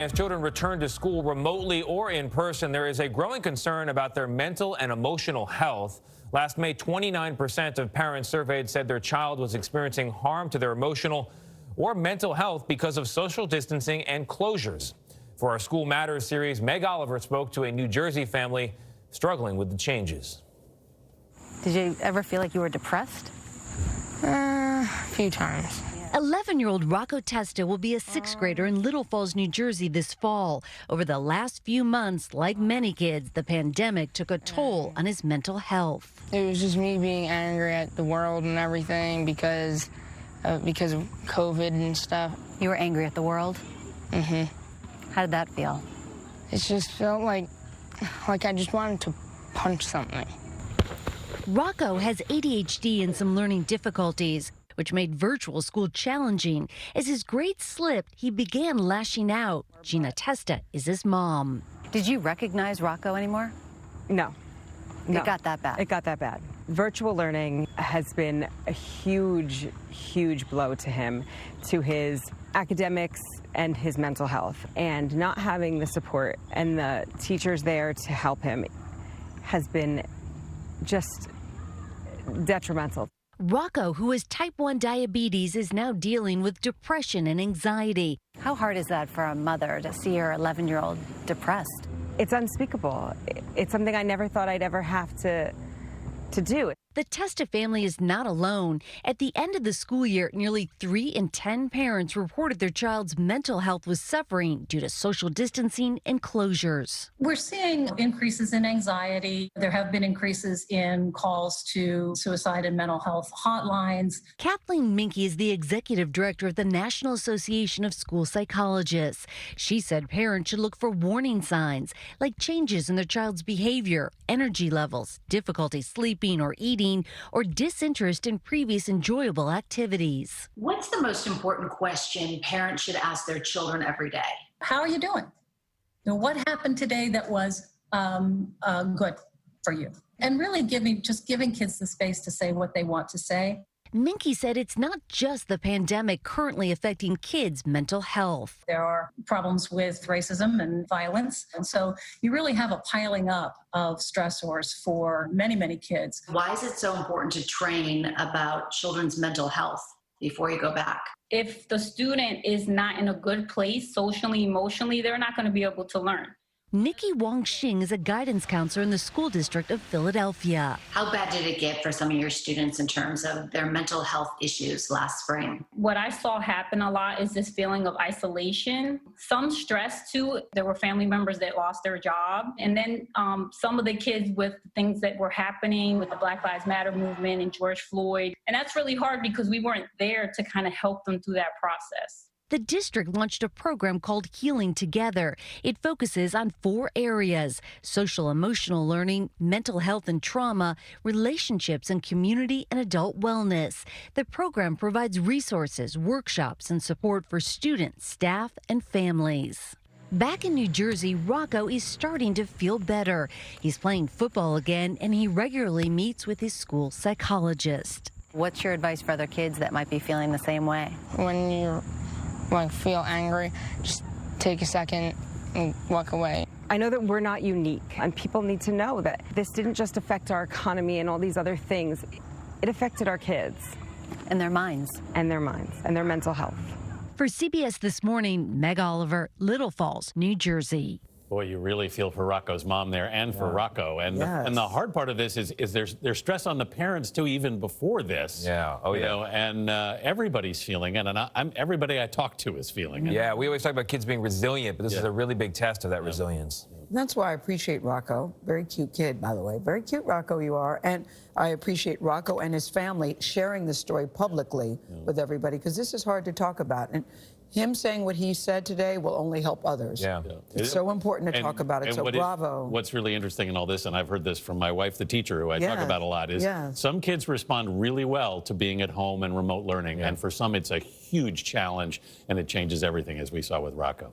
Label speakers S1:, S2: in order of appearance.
S1: As children return to school remotely or in person, there is a growing concern about their mental and emotional health. Last May, 29% of parents surveyed said their child was experiencing harm to their emotional or mental health because of social distancing and closures. For our School Matters series, Meg Oliver spoke to a New Jersey family struggling with the changes.
S2: Did you ever feel like you were depressed?
S3: A few times.
S4: 11-year-old Rocco Testa will be a sixth grader in Little Falls, New Jersey this fall. Over the last few months, like many kids, the pandemic took a toll on his mental health.
S3: It was just me being angry at the world and everything because of COVID and stuff.
S2: You were angry at the world?
S3: Mm-hmm.
S2: How did that feel?
S3: It just felt like I just wanted to punch something.
S4: Rocco has ADHD and some learning difficulties, which made virtual school challenging. As his grades slipped, he began lashing out. Gina Testa is his mom.
S2: Did you recognize Rocco anymore?
S5: No.
S2: It got that bad?
S5: It got that bad. Virtual learning has been a huge, huge blow to him, to his academics and his mental health. And not having the support and the teachers there to help him has been just detrimental.
S4: Rocco, who has type 1 diabetes, is now dealing with depression and anxiety.
S2: How hard is that for a mother to see her 11-year-old depressed?
S5: It's unspeakable. It's something I never thought I'd ever have to do.
S4: The Testa family is not alone. At the end of the school year, nearly 3 in 10 parents reported their child's mental health was suffering due to social distancing and closures.
S6: We're seeing increases in anxiety. There have been increases in calls to suicide and mental health hotlines.
S4: Kathleen Minke is the executive director of the National Association of School Psychologists. She said parents should look for warning signs like changes in their child's behavior, energy levels, difficulty sleeping or eating, or disinterest in previous enjoyable activities.
S7: What's the most important question parents should ask their children every day?
S6: How are you doing? What happened today that was good for you? And really giving kids the space to say what they want to say.
S4: Minke said it's not just the pandemic currently affecting kids' mental health.
S6: There are problems with racism and violence. And so you really have a piling up of stressors for many, many kids.
S7: Why is it so important to train about children's mental health before you go back?
S8: If the student is not in a good place socially, emotionally, they're not going to be able to learn.
S4: Nikki Wong Xing is a guidance counselor in the school district of Philadelphia.
S7: How bad did it get for some of your students in terms of their mental health issues last spring?
S8: What I saw happen a lot is this feeling of isolation, some stress too. There were family members that lost their job. And then some of the kids with things that were happening with the Black Lives Matter movement and George Floyd. And that's really hard because we weren't there to kind of help them through that process.
S4: The district launched a program called Healing Together. It focuses on 4 areas: social emotional learning, mental health and trauma, relationships and community, and adult wellness. The program provides resources, workshops, and support for students, staff, and families. Back in New Jersey, Rocco is starting to feel better. He's playing football again, and he regularly meets with his school psychologist.
S2: What's your advice for other kids that might be feeling the same way?
S3: When you feel angry, just take a second and walk away.
S5: I know that we're not unique, and people need to know that this didn't just affect our economy and all these other things. It affected our kids.
S2: And their minds.
S5: And their minds, and their mental health.
S4: For CBS This Morning, Meg Oliver, Little Falls, New Jersey.
S9: Boy, you really feel for Rocco's mom there and for Rocco. And, and the hard part of this is there's stress on the parents, too, even before this.
S1: Yeah. Oh, yeah.
S9: You know, and everybody's feeling it. And everybody I talk to is feeling it.
S1: Yeah, we always talk about kids being resilient, but this is a really big test of that resilience.
S10: That's why I appreciate Rocco. Very cute kid, by the way. Very cute, Rocco, you are. And I appreciate Rocco and his family sharing this story publicly with everybody, because this is hard to talk about. And him saying what he said today will only help others. It's so important to talk about it, so bravo.
S9: What's really interesting in all this, and I've heard this from my wife, the teacher, who I talk about a lot, is some kids respond really well to being at home and remote learning. And for some, it's a huge challenge, and it changes everything, as we saw with Rocco.